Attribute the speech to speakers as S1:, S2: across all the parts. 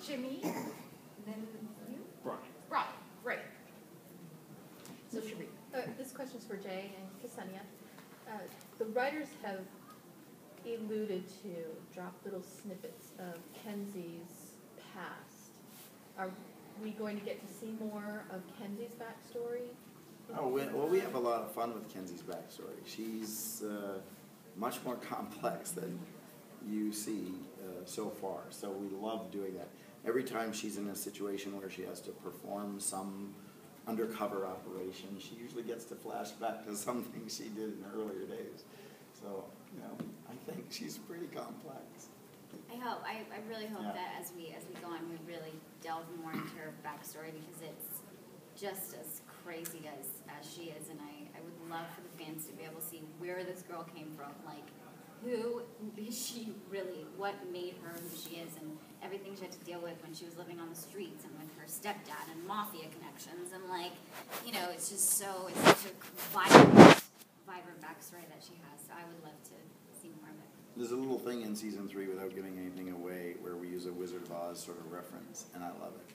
S1: Jimmy, and then you?
S2: Brian.
S1: Brian, great.
S3: So Sheree, this question's for Jay and Ksenia. The writers have alluded to drop little snippets of Kenzi's past. Are we going to get to see more of Kenzi's backstory?
S4: Oh, well, we have a lot of fun with Kenzi's backstory. She's much more complex than you see so far, so we love doing that. Every time she's in a situation where she has to perform some undercover operation, she usually gets to flash back to something she did in earlier days. So, I think she's pretty complex.
S5: I really hope that as we go on, we really delve more into her backstory, because it's just as crazy as she is, and I would love for the fans to be able to see where this girl came from, like who is she really, what made her who she is, and everything she had to deal with when she was living on the streets and with her stepdad and mafia connections, and it's just it's such a vibrant backstory that she has. So I would love to see more of it.
S4: There's a little thing in season 3, without giving anything away, where we use a Wizard of Oz sort of reference, and I love it.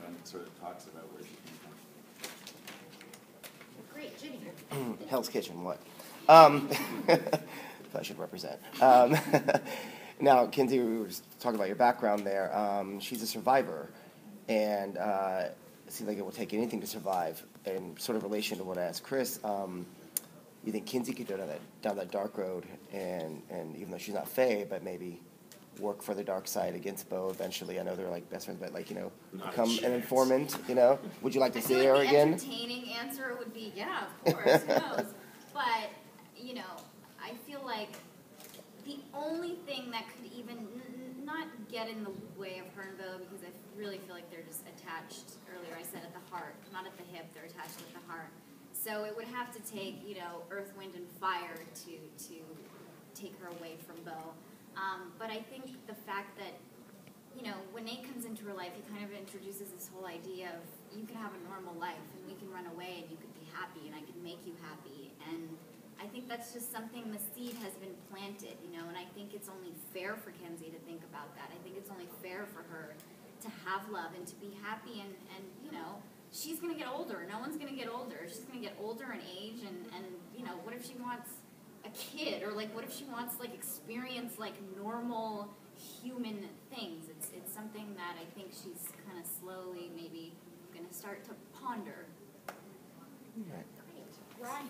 S4: And it sort of talks about where she came from.
S1: Great, Jimmy.
S6: Hell's Kitchen, what? I should represent. Now, Kenzi, we were just talking about your background there. She's a survivor, and it seems like it will take anything to survive. In sort of relation to what I asked Kris, you think Kenzi could go down that dark road, and even though she's not Fae, but maybe work for the dark side against Bo eventually? I know they're like best friends, but become an informant. Would you like to see her again?
S5: The entertaining answer would be yeah, of course. Who knows? But I feel like the only thing that could even not get in the way of her and Bo, because I really feel like they're just attached. Earlier I said at the heart, not at the hip. They're attached at the heart. So it would have to take Earth, Wind, and Fire to take her away from Bo. But I think the fact that when Nate comes into her life, he kind of introduces this whole idea of you can have a normal life, and we can run away, and you could be happy, and I can make you happy. And I think that's just something, the seed has been planted, and I think it's only fair for Kenzi to think about that. I think it's only fair for her to have love and to be happy, and she's going to get older. No one's going to get older. She's going to get older in age, and what if she wants a kid, or what if she wants experience normal human things? It's something that I think she's kind of slowly maybe going to start to ponder.
S1: Great. Ryan.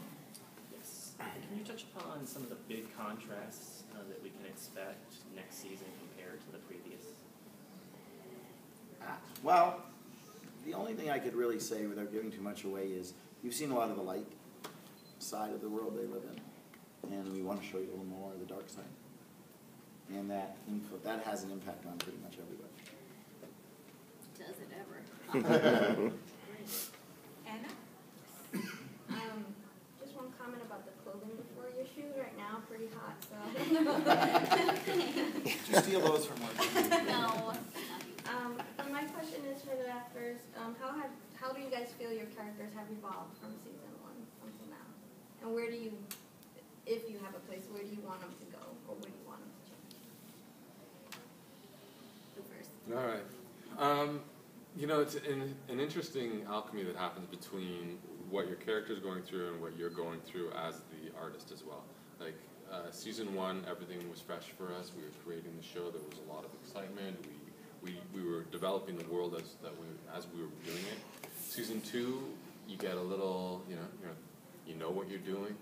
S2: Yes. Can you touch upon some of the big contrasts that we can expect next season compared to the previous?
S4: Well, the only thing I could really say without giving too much away is you've seen a lot of the light side of the world they live in, and we want to show you a little more of the dark side. And that has an impact on pretty much everybody.
S5: Does it ever?
S1: Anna?
S7: Just one comment about the clothing before your shoes right now. Pretty hot, so I don't know.
S4: Did you steal those from one?
S5: No.
S7: But my question is for the actors. How do you guys feel your characters have evolved from season 1 until now? And where do you, if you have a place, where do you want them to go, or where do you want them to change?
S5: Go first.
S8: All right. It's an interesting alchemy that happens between what your character is going through and what you're going through as the artist as well. Season 1, everything was fresh for us. We were creating the show. There was a lot of excitement. We were developing the world as we were doing it. Season 2, you get a little, you know what you're doing.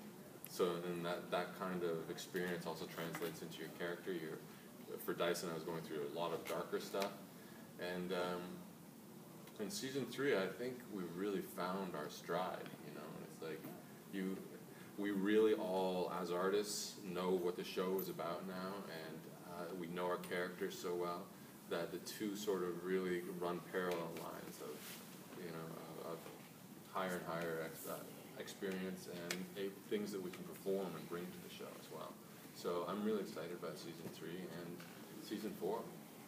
S8: So then that kind of experience also translates into your character. For Dyson, I was going through a lot of darker stuff. And in season 3, I think we really found our stride, and it's we really all, as artists, know what the show is about now, and we know our characters so well that the two sort of really run parallel lines of higher and higher experience and things that we can perform and bring to the show as well. So I'm really excited about season 3 and season 4.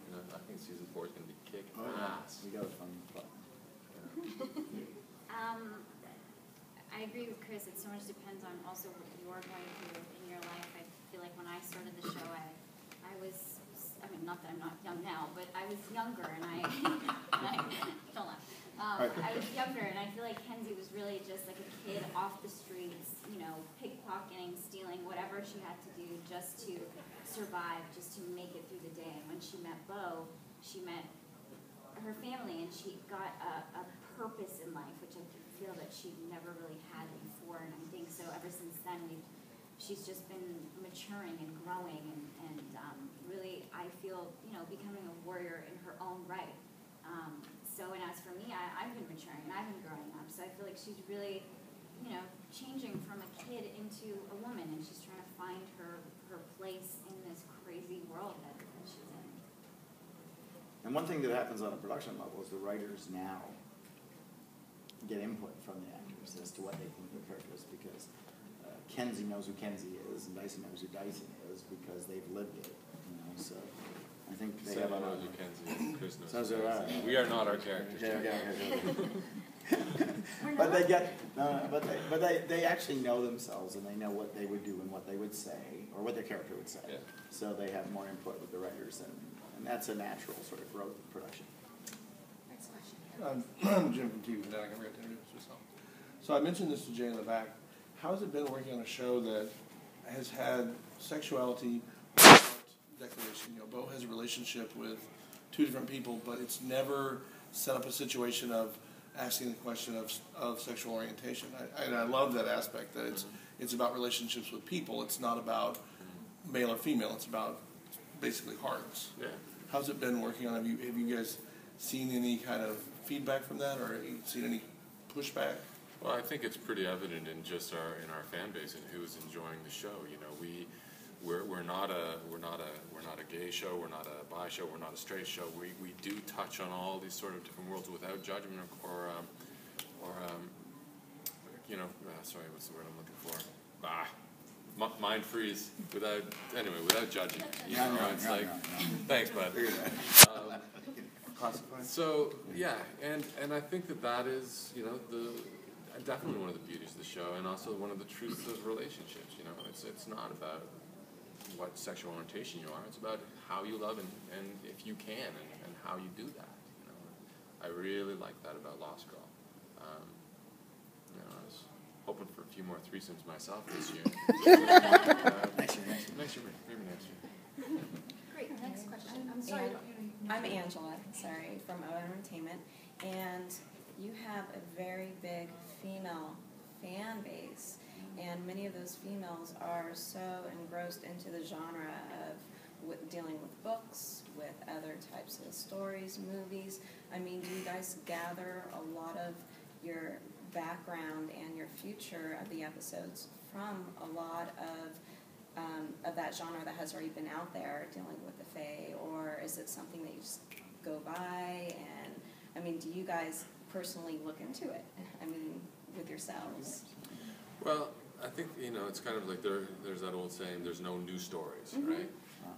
S8: I think season 4 is going to be kicking ass.
S4: We got a fun spot.
S5: I agree with Kris. It so much depends on also what you're going through in your life. I feel like when I started the show, I was I mean, not that I'm not young now, but I was younger and I don't laugh. I was younger and I feel like Kenzi was really just like a kid off the streets, you know, pickpocketing, stealing, whatever she had to do just to survive, just to make it through the day. And when she met Bo, she met her family and she got a purpose in life, which I feel that she never really had before. And I think so ever since then she's just been maturing and growing and really, I feel, you know, becoming a warrior in her own right. So, and as for me, I've been maturing and I've been growing up. So I feel like she's really, you know, changing from a kid into a woman, and she's trying to find her place in this crazy world that she's in.
S4: And one thing that happens on a production level is the writers now get input from the actors as to what they think their character is, because Kenzi knows who Kenzi is, and Dyson knows who Dyson is because they've lived it. You know, so I think they have a.
S8: knows who Kenzi is, and Kris knows
S4: So
S8: who Kenzi is. We are not our characters.
S4: But they get, but they actually know themselves, and they know what they would do and what they would say, or what their character would say.
S8: Yeah.
S4: So they have more input with the writers, and that's a natural sort of growth of production.
S1: Next question.
S9: I'm Jim from TV Fanatic. I forgot to introduce myself. So I mentioned this to Jay in the back. How has it been working on a show that has had sexuality declaration? You know, Bo has a relationship with two different people, but it's never set up a situation of asking the question of sexual orientation. And I love that aspect, that it's about relationships with people. It's not about male or female. It's about basically hearts.
S8: Yeah.
S9: How's it been working on? Have you guys seen any kind of feedback from that, or seen any pushback?
S8: Well, I think it's pretty evident in just our fan base and who's enjoying the show. You know, we're not a gay show, we're not a bi show, we're not a straight show. We do touch on all these sort of different worlds without judgment or you know, sorry, what's the word I'm looking for? Mind freeze without judging. You know, it's like, thanks, bud. So yeah, and I think that is, you know, definitely one of the beauties of the show, and also one of the truths of relationships. You know, it's not about what sexual orientation you are; it's about how you love and if you can and how you do that. You know, I really like that about Lost Girl. You know, I was hoping for a few more threesomes myself this year. Next year, maybe next year.
S1: Great, next question. I'm sorry.
S10: I'm Angela, from O Entertainment, and you have a very big female fan base, and many of those females are so engrossed into the genre of dealing with books, with other types of stories, movies. I mean, do you guys gather a lot of your background and your future of the episodes from a lot of that genre that has already been out there dealing with the Fae, or is it something that you just go by? And I mean, do you guys personally look into it? I mean, with yourselves?
S8: Well, I think, you know, it's kind of like there's that old saying, there's no new stories, right?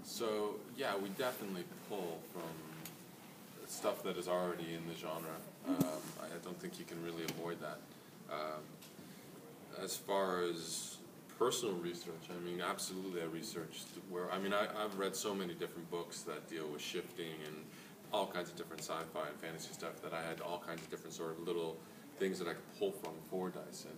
S8: So yeah, we definitely pull from stuff that is already in the genre. I don't think you can really avoid that. As far as personal research, I mean, absolutely I researched I've read so many different books that deal with shifting and all kinds of different sci-fi and fantasy stuff that I had all kinds of different sort of little things that I could pull from for Dyson.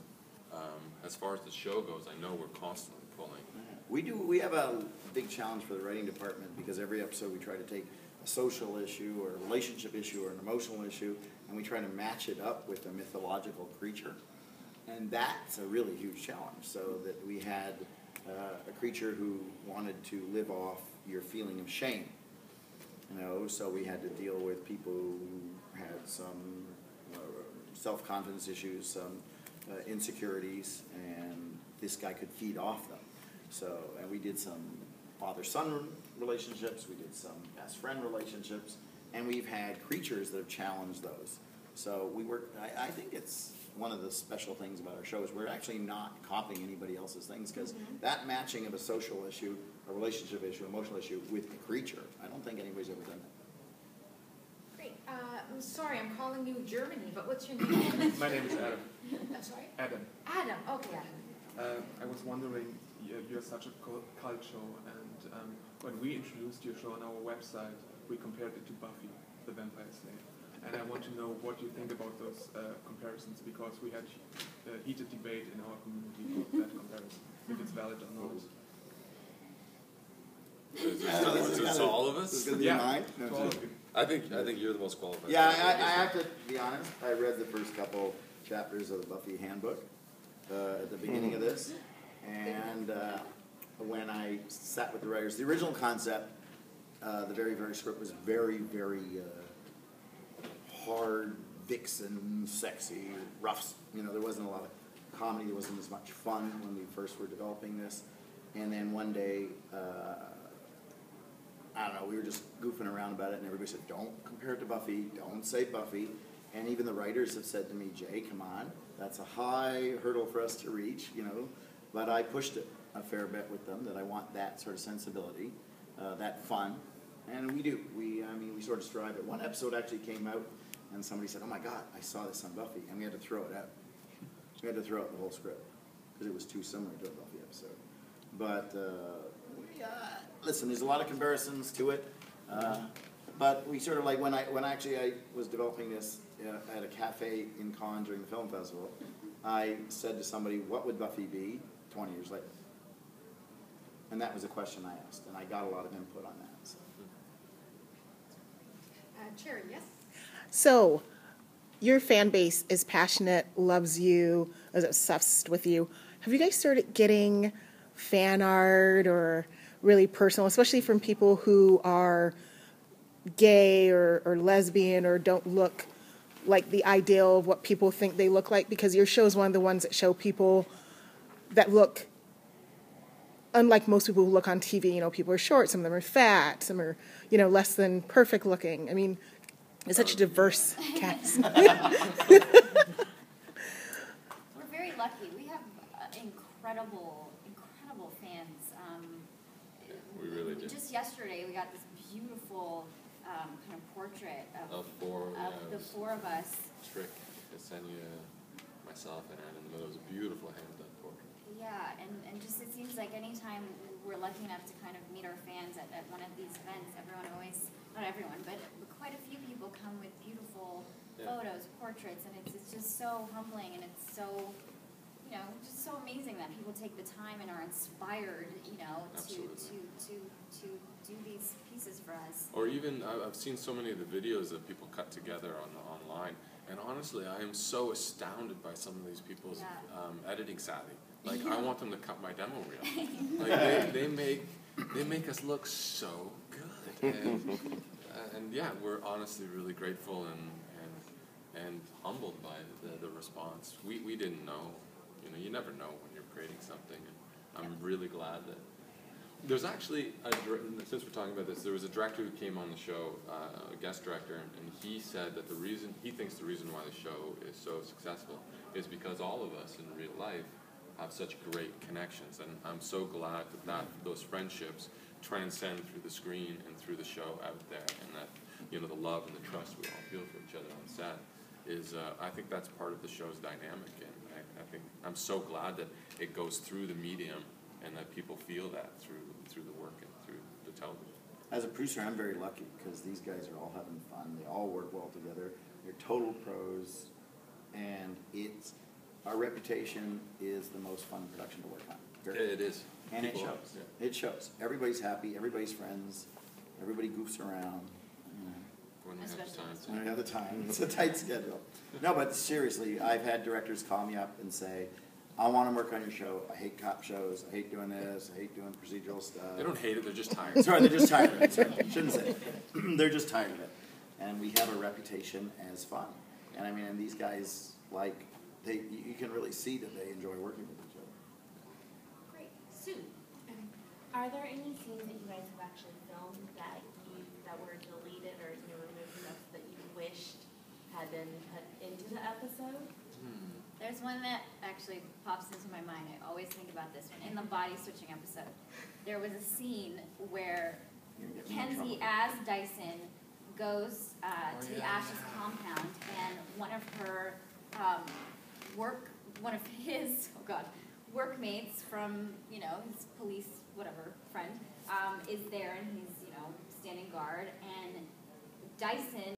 S8: As far as the show goes, I know we're constantly pulling.
S4: We have a big challenge for the writing department, because every episode we try to take a social issue or a relationship issue or an emotional issue, and we try to match it up with a mythological creature. And that's a really huge challenge. So that we had a creature who wanted to live off your feeling of shame. You know, so we had to deal with people who had some self-confidence issues, some insecurities, and this guy could feed off them. So, and we did some father-son relationships, we did some best-friend relationships, and we've had creatures that have challenged those. So I think it's one of the special things about our show is we're actually not copying anybody else's things, because that matching of a social issue, a relationship issue, emotional issue with a creature, I don't think anybody's ever done that.
S1: Great. I'm sorry, I'm calling you Germany, but what's your name?
S11: My name is Adam.
S1: I'm sorry?
S11: Adam.
S1: Adam, okay, Adam.
S11: I was wondering, you're such a cult show, and when we introduced your show on our website, we compared it to Buffy, the Vampire Slayer. And I want to know what you think about those comparisons, because we had a heated debate in our community about that comparison, if it's valid or not.
S8: Is it to all of us?
S4: This is going to be mine? No,
S11: to all of you.
S8: I think you're the most qualified.
S4: Yeah, I have to be honest. I read the first couple chapters of the Buffy handbook at the beginning of this, and when I sat with the writers, the original concept, the very script was very hard, vixen, sexy, rough. You know, there wasn't a lot of comedy. There wasn't as much fun when we first were developing this. And then one day, I don't know, we were just goofing around about it, and everybody said, don't compare it to Buffy, don't say Buffy. And even the writers have said to me, Jay, come on, that's a high hurdle for us to reach, you know. But I pushed it a fair bit with them, that I want that sort of sensibility, that fun. And we do. We sort of strive it. One episode actually came out, and somebody said, oh my God, I saw this on Buffy, and we had to throw it out. We had to throw out the whole script, because it was too similar to a Buffy episode. But, listen, there's a lot of comparisons to it, but we sort of like, when I was developing this at a cafe in Cannes during the film festival, I said to somebody, what would Buffy be 20 years later? And that was a question I asked, and I got a lot of input on that. So.
S1: Cherry, yes?
S12: So, your fan base is passionate, loves you, is obsessed with you. Have you guys started getting fan art or really personal, especially from people who are gay or lesbian or don't look like the ideal of what people think they look like? Because your show is one of the ones that show people that look unlike most people who look on TV. You know, people are short, some of them are fat, some are, you know, less than perfect looking. I mean, it's such a diverse cast.
S5: We're very lucky. We have incredible fans.
S8: We really do.
S5: Just yesterday, we got this beautiful kind of portrait of the four of us.
S8: Trick, Ksenia, myself, and Anne in the middle. It was a beautiful hand-done portrait.
S5: Yeah, and just it seems like anytime we're lucky enough to kind of meet our fans at one of these events, everyone always, not everyone, but quite a few people come with beautiful photos, portraits, and it's just so humbling, and it's so, you know, just so amazing that people take the time and are inspired, you know, to do these pieces for us.
S8: Or even, I've seen so many of the videos that people cut together online, and honestly, I am so astounded by some of these people's editing savvy. Like, I want them to cut my demo reel. Like, they make us look so good. And yeah, we're honestly really grateful and humbled by the response. We didn't know. You know, you never know when you're creating something. And I'm really glad that there's actually since we're talking about this, there was a director who came on the show, a guest director, and he said that he thinks the reason why the show is so successful is because all of us in real life have such great connections, and I'm so glad that those friendships transcend through the screen and through the show out there, and that, you know, the love and the trust we all feel for each other on set is, I think that's part of the show's dynamic, and I think I'm so glad that it goes through the medium and that people feel that through the work and through the television.
S4: As a producer, I'm very lucky because these guys are all having fun. They all work well together. They're total pros, and our reputation is the most fun production to work on.
S8: It is.
S4: And it shows. Yeah. It shows. Everybody's happy. Everybody's friends. Everybody goofs around.
S8: When we have the time.
S4: When we have the time. It's a tight schedule. No, but seriously, I've had directors call me up and say, I want to work on your show. I hate cop shows. I hate doing this. I hate doing procedural stuff.
S8: They don't hate it. They're just tired.
S4: Sorry, they're just tired of it. Sorry, shouldn't say it. They're just tired of it. And we have a reputation as fun. And I mean, and these guys, like, you can really see that they enjoy working with each other.
S1: Great. Sue?
S13: Are there any scenes that you guys have actually filmed that were deleted or removed from that you wished had been put into the episode?
S5: There's one that actually pops into my mind. I always think about this one. In the body switching episode, there was a scene where Kenzi as Dyson goes to the Ashes compound, and one of her workmates from, his police, whatever, friend, is there, and he's, standing guard, and Dyson